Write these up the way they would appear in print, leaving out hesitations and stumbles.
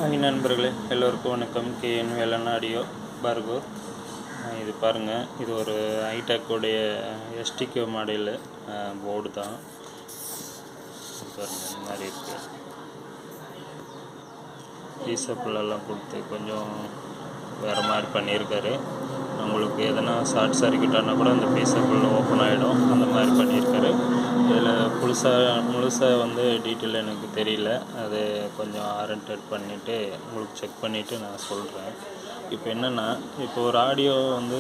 Hi நண்பர்களே, எல்லோருக்கும் வணக்கம். K N Velan audio Bargur. இது பாருங்கள், இது ஒரு ஐடெக்கோடைய எஸ்டிகே மாடலு போர்டு தான். பாருங்கள், இந்த மாதிரி இருக்குது. ஈசப்புள்ளெல்லாம் கொடுத்து கொஞ்சம் வேறு மாதிரி பண்ணியிருக்காரு. உங்களுக்கு எதனா ஷார்ட் சர்க்கியூட் ஆனால் கூட அந்த பீசப்புள்ள ஓப்பன் ஆகிடும். அந்த மாதிரி பண்ணியிருக்காரு. இதில் முழுசாக வந்து டீட்டெயில் எனக்கு தெரியல. அது கொஞ்சம் ஆரண்டட் பண்ணிவிட்டு உங்களுக்கு செக் பண்ணிவிட்டு நான் சொல்கிறேன். இப்போ என்னென்னா, இப்போ ஒரு ஆடியோ வந்து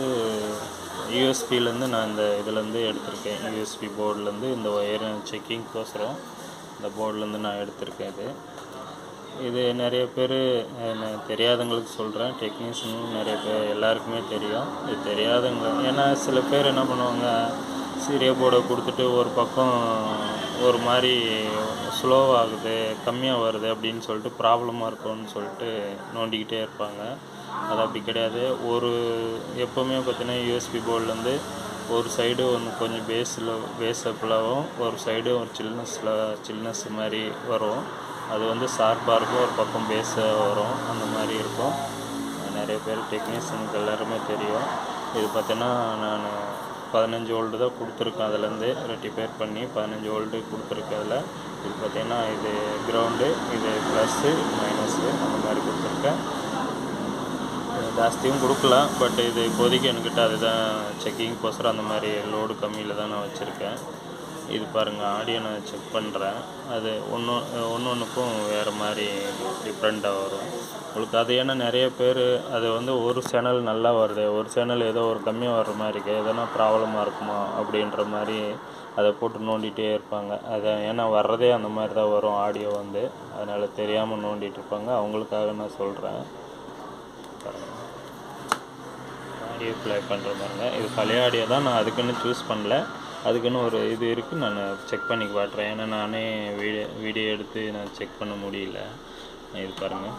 யூஎஸ்பிலேருந்து நான் இந்த இதுலேருந்து எடுத்திருக்கேன். யூஎஸ்பி போர்ட்லேருந்து இந்த ஒயர் செக்கிங்க்கோசரம் இந்த போர்ட்லேருந்து நான் எடுத்திருக்கேன். இது நிறைய பேர் தெரியாதவங்களுக்கு சொல்கிறேன். டெக்னீஷியனும் நிறைய பேர் எல்லாருக்குமே தெரியும். இது தெரியாதவங்க, ஏன்னா சில பேர் என்ன பண்ணுவாங்க, சீரியோ போர்டை கொடுத்துட்டு ஒரு பக்கம் ஒரு மாதிரி ஸ்லோவாகுது, கம்மியாக வருது அப்படின்னு சொல்லிட்டு ப்ராப்ளமாக இருக்கும்னு சொல்லிட்டு நோண்டிக்கிட்டே இருப்பாங்க. அது அப்படி கிடையாது. எப்போவுமே பார்த்தீங்கன்னா யூஎஸ்பி போர்ட்லேருந்து ஒரு சைடு ஒன்று கொஞ்சம் பேஸப்பிளாகவும் ஒரு சைடு ஒரு சில்னஸ் மாதிரி வரும். அது வந்து ஷார்ப்பாக இருக்கும், ஒரு பக்கம் பேஸாக வரும், அந்த மாதிரி இருக்கும். நிறைய பேர் டெக்னீஷியனுக்கு எல்லாருமே தெரியும். இது பார்த்தீங்கன்னா நான் 15 வோல்ட்டு தான் கொடுத்துருக்கேன். அதுலேருந்து ரெட்டிஃபைர் பண்ணி 15 வோல்ட்டு கொடுத்துருக்கேன். அதில் இது பார்த்திங்கன்னா இது கிரவுண்டு, இது ப்ளஸ்ஸு, மைனஸு, அந்த மாதிரி கொடுத்துருக்கேன். ஜாஸ்தியும் கொடுக்கலாம், பட் இது இப்போதைக்கு என்கிட்ட அதுதான் செக்கிங்க்கோசரம் அந்த மாதிரி லோடு கம்மியில் தான் நான் வச்சுருக்கேன். இது பாருங்கள், ஆடியோ நான் செக் பண்ணுறேன். அது ஒன்றுக்கும் வேறு மாதிரி டிஃப்ரெண்ட்டாக வரும் உங்களுக்கு. அது ஏன்னா நிறைய பேர் அது வந்து ஒரு சேனல் நல்லா வருது, ஒரு சேனல் ஏதோ ஒரு கம்மியாக வர்ற மாதிரி இருக்குது, எதனா ப்ராப்ளமாக இருக்குமா அப்படின்ற மாதிரி அதை போட்டு நோண்டிகிட்டே இருப்பாங்க. அதை ஏன்னா வர்றதே அந்த மாதிரி தான் வரும் ஆடியோ வந்து, அதனால் தெரியாமல் நோண்டிகிட்டு இருப்பாங்க. அவங்களுக்காக நான் சொல்கிறேன். ஆடியோ ப்ளே பண்ணுற மாதிரிங்க. இது பழைய ஆடியோ தான், நான் அதுக்குன்னு சூஸ் பண்ணல. அதுக்குன்னு ஒரு இது இருக்குது, நான் செக் பண்ணி காட்டுறேன். ஏன்னா நானே வீடியோ எடுத்து நான் செக் பண்ண முடியல. இது பாருங்கள்,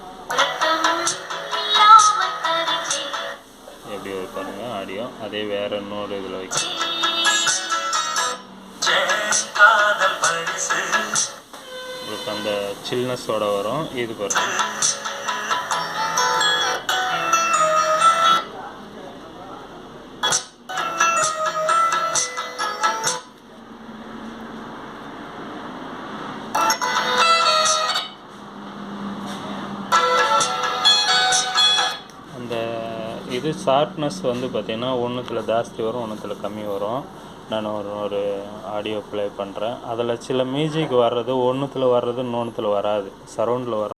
எப்படி ஒரு பாருங்கள் ஆடியோ. அதே வேறு இன்னொரு இதில் வைக்கிறேன். உங்களுக்கு அந்த சில்னஸோடு வரும். இது பாருங்கள், இது ஷார்ப்னஸ் வந்து பார்த்திங்கன்னா ஒன்றுத்தில் ஜாஸ்தி வரும், ஒன்றுத்தில் கம்மி வரும். நான் ஒரு ஆடியோ ப்ளே பண்ணுறேன். அதில் சில மியூசிக் வர்றது ஒன்றுத்தில் வர்றது இன்னொன்றுத்தில் வராது. சரௌண்டில் வர